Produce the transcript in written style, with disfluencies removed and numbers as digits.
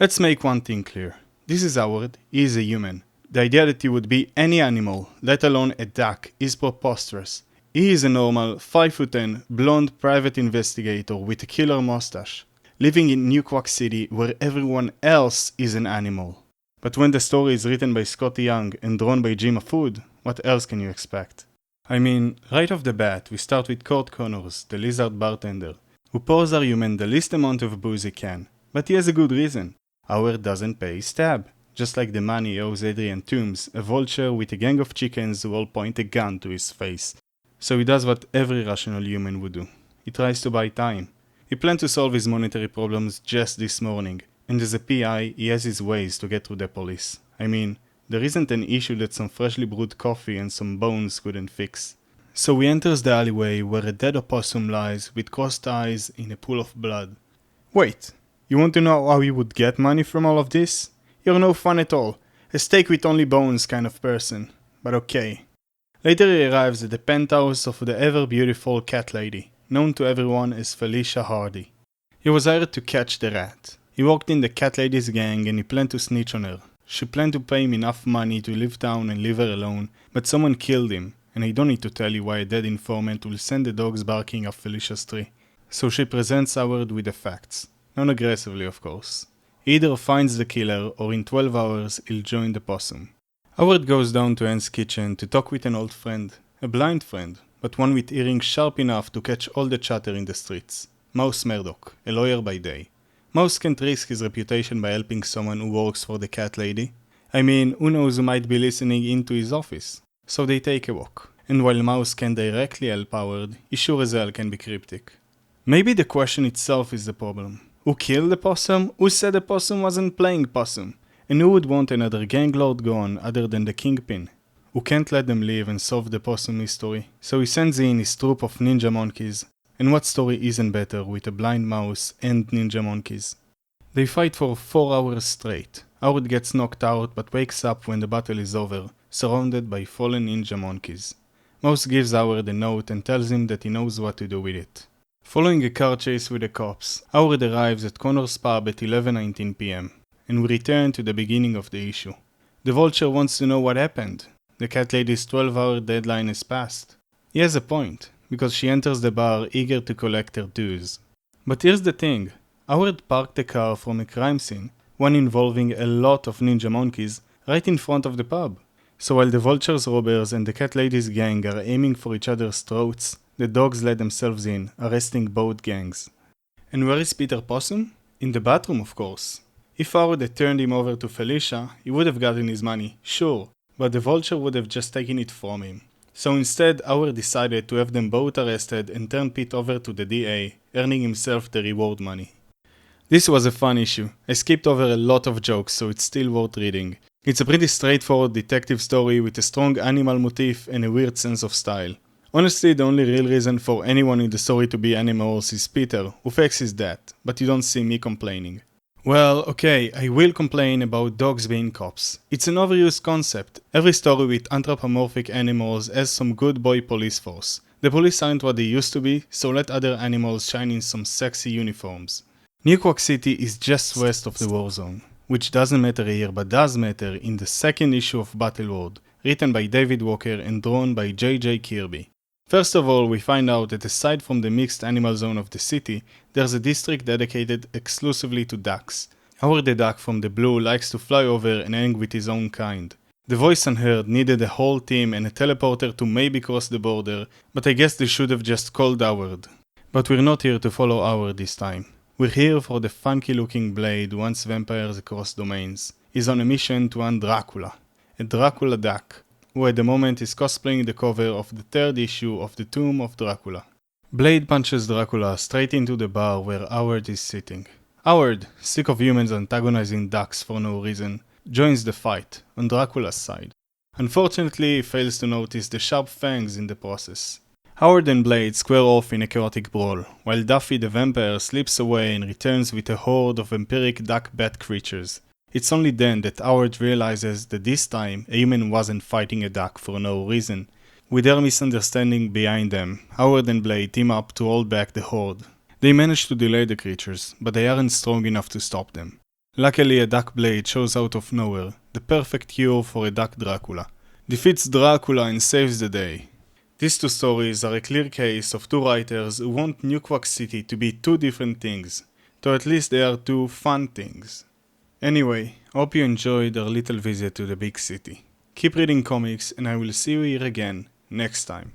Let's make one thing clear. This is Howard, he is a human. The idea that he would be any animal, let alone a duck, is preposterous. He is a normal, 5'10", blonde private investigator with a killer mustache, living in New Quack City where everyone else is an animal. But when the story is written by Scotty Young and drawn by Jim Food, what else can you expect? I mean, right off the bat, we start with Kurt Connors, the lizard bartender, who pours our human the least amount of booze he can. But he has a good reason. Howard doesn't pay his tab. Just like the money he owes Adrian Toombs, a vulture with a gang of chickens who all point a gun to his face. So he does what every rational human would do. He tries to buy time. He planned to solve his monetary problems just this morning, and as a PI, he has his ways to get through the police. I mean, there isn't an issue that some freshly brewed coffee and some bones couldn't fix. So he enters the alleyway where a dead opossum lies with crossed eyes in a pool of blood. Wait, you want to know how he would get money from all of this? You're no fun at all. A steak with only bones kind of person. But okay. Later he arrives at the penthouse of the ever-beautiful cat lady, known to everyone as Felicia Hardy. He was hired to catch the rat. He walked in the cat lady's gang and he planned to snitch on her. She planned to pay him enough money to leave town and leave her alone, but someone killed him, and I don't need to tell you why a dead informant will send the dogs barking up Felicia's tree. So she presents Howard with the facts. Non-aggressively, of course. He either finds the killer or in 12 hours he'll join the possum. Howard goes down to Anne's kitchen to talk with an old friend. A blind friend, but one with earrings sharp enough to catch all the chatter in the streets. Mouse Murdoch, a lawyer by day. Mouse can't risk his reputation by helping someone who works for the cat lady. I mean, who knows who might be listening into his office. So they take a walk. And while Mouse can directly help Howard, he sure as hell can be cryptic. Maybe the question itself is the problem. Who killed the possum? Who said the possum wasn't playing possum? And who would want another gang lord gone other than the kingpin? Who can't let them live and solve the possum mystery? So he sends in his troop of ninja monkeys. And what story isn't better with a blind mouse and ninja monkeys? They fight for 4 hours straight. Howard gets knocked out but wakes up when the battle is over, surrounded by fallen ninja monkeys. Mouse gives Howard a note and tells him that he knows what to do with it. Following a car chase with the cops, Howard arrives at Connor's pub at 11:19 p.m. and we return to the beginning of the issue. The vulture wants to know what happened. The cat lady's 12-hour deadline has passed. He has a point, because she enters the bar eager to collect her dues. But here's the thing. Howard parked the car from a crime scene, one involving a lot of ninja monkeys, right in front of the pub. So while the vulture's robbers and the cat lady's gang are aiming for each other's throats, the dogs let themselves in, arresting both gangs. And where is Peter Possum? In the bathroom, of course. If Howard had turned him over to Felicia, he would have gotten his money, sure, but the vulture would have just taken it from him. So instead, Howard decided to have them both arrested and turn Pete over to the DA, earning himself the reward money. This was a fun issue. I skipped over a lot of jokes, so it's still worth reading. It's a pretty straightforward detective story with a strong animal motif and a weird sense of style. Honestly, the only real reason for anyone in the story to be animals is Peter, who fakes his death, but you don't see me complaining. Well, okay, I will complain about dogs being cops. It's an overused concept. Every story with anthropomorphic animals has some good boy police force. The police aren't what they used to be, so let other animals shine in some sexy uniforms. New Quack City is just west of the war zone, which doesn't matter here but does matter in the second issue of Battleworld, written by David Walker and drawn by J.J. Kirby. First of all, we find out that aside from the mixed animal zone of the city, there's a district dedicated exclusively to ducks. Howard the duck from the blue likes to fly over and hang with his own kind. The Voice Unheard needed a whole team and a teleporter to maybe cross the border, but I guess they should have just called Howard. But we're not here to follow Howard this time. We're here for the funky looking Blade who hunts vampires across domains. He's on a mission to hunt Dracula, a Dracula duck, who at the moment is cosplaying the cover of the 3rd issue of the Tomb of Dracula. Blade punches Dracula straight into the bar where Howard is sitting. Howard, sick of humans antagonizing ducks for no reason, joins the fight, on Dracula's side. Unfortunately, he fails to notice the sharp fangs in the process. Howard and Blade square off in a chaotic brawl, while Duffy the vampire slips away and returns with a horde of vampiric duck-bat creatures. It's only then that Howard realizes that this time a human wasn't fighting a duck for no reason. With their misunderstanding behind them, Howard and Blade team up to hold back the horde. They manage to delay the creatures, but they aren't strong enough to stop them. Luckily, a duck blade shows out of nowhere, the perfect cure for a duck Dracula. Defeats Dracula and saves the day. These two stories are a clear case of two writers who want New Quack City to be two different things, though at least they are two fun things. Anyway, hope you enjoyed our little visit to the big city. Keep reading comics and I will see you here again next time.